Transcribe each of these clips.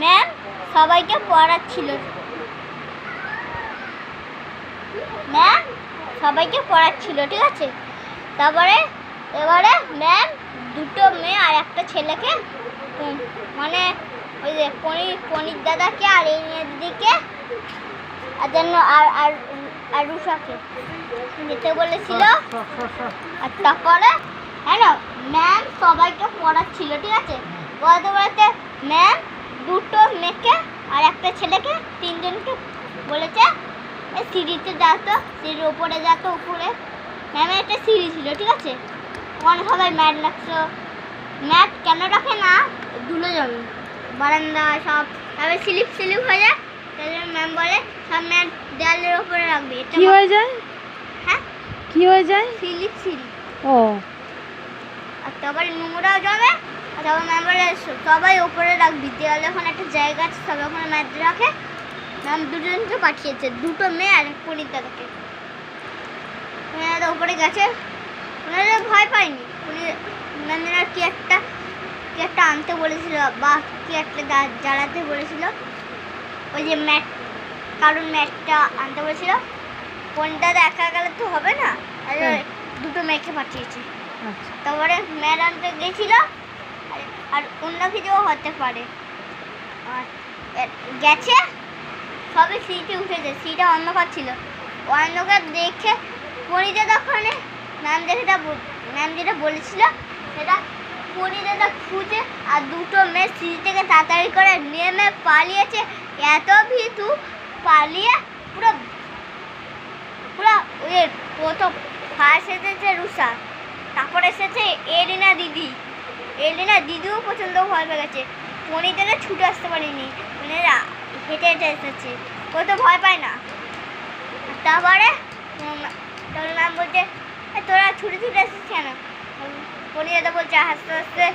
Ma'am সবাইকে পড়াচ্ছিল। Ma'am সবাইকে পড়াচ্ছিল, ঠিক আছে। তারপরে এবারে ম্যাম দুটো মেয়ে আর একটা ছেলেকে মানে ওই যে পনির দাদাকে আর এই দিদিকে আর যেন আর রুষাকে যেতে বলেছিল। আর তারপরে হ্যাঁ না ম্যাম সবাইকে পড়াচ্ছিল, ঠিক আছে। বলতে বলতে ম্যাম দুটো মেয়েকে আর একটা ছেলেকে তিনজনকে বলেছে সিঁড়িতে যাতো, সিঁড়ির উপরে যাতো। উপরে ম্যামের একটা সিঁড়ি ছিল, ঠিক আছে। ওখানে সবাই ম্যাট রাখছো, ম্যাট কেন রাখে না, ধুলো যাবে বারান্দা সব, তারপরে স্লিপ হয়ে যায়। তাই জন্য ম্যাম বলে সব ম্যাট দেয়ালের উপরে রাখবে। কি হয়ে যায়? হ্যাঁ কি হয়ে যায়? সিঁড়ি। ও আর তারপরে নোংরাও জমে। আর তারপর ম্যাম বলে সবাই উপরে রাখবি, দেয়ালে ওখানে একটা জায়গা আছে, সবাই ওখানে ম্যাট রাখে। ম্যাম দুজনকে পাঠিয়েছে, দুটো মেয়ে আর পনির দাদাকে। পনির দাদা উপরে গেছে, ওনারা ভয় পায়নি। ম্যামেরা কি একটা আনতে বলেছিল বা কি একটা জ্বালাতে বলেছিল, ওই যে ম্যাট, কারণ ম্যাটটা আনতে বলেছিল। পনির দাদা একা গেলে তো হবে না, দুটো মেয়েকে পাঠিয়েছে। তারপরে ম্যাট আনতে গেছিল, আর অন্য কিছুও হতে পারে। আর গেছে সবে সিটে উঠেছে, সিটে অন্ধকার ছিল। অন্ধকার দেখে পনির দাদা ওখানে ম্যাম যেটা বলেছিল সেটা পনির দাদা খুঁজে, আর দুটো মেয়ে সিঁড়ি থেকে তাড়াতাড়ি করে নেমে পালিয়েছে। এত ভীতু পালিয়ে পুরো ওই প্রথম ফার্স্ট এসেছে রুষা, তারপর এসেছে এলিনা দিদিও প্রচণ্ড ভয় পেয়ে গেছে। পনির দাদা ছুটে আসতে পারেনি, পনিরা হেঁটে এসেছে, ও তো ভয় পায় না। তারপরে ম্যাম বলছে তোরা ছুটে আসছিস কেন? পনির দাদা বলছে হাসতে হাসতে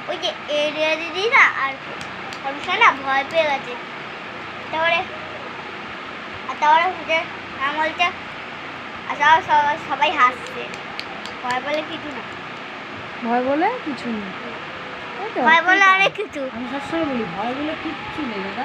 ওই যে এলিনা দিদি না আর রুষা না ভয় পেয়ে গেছে। তারপরে হচ্ছে ম্যাম বলছে সবাই হাসছে, ভয় বলে কিছু না, ভয় বলে কিছু নেই। ভয় বলে অনেক কিছু। আমি সবসময় বলি ভয় বলে কিচ্ছু নেই দাদা।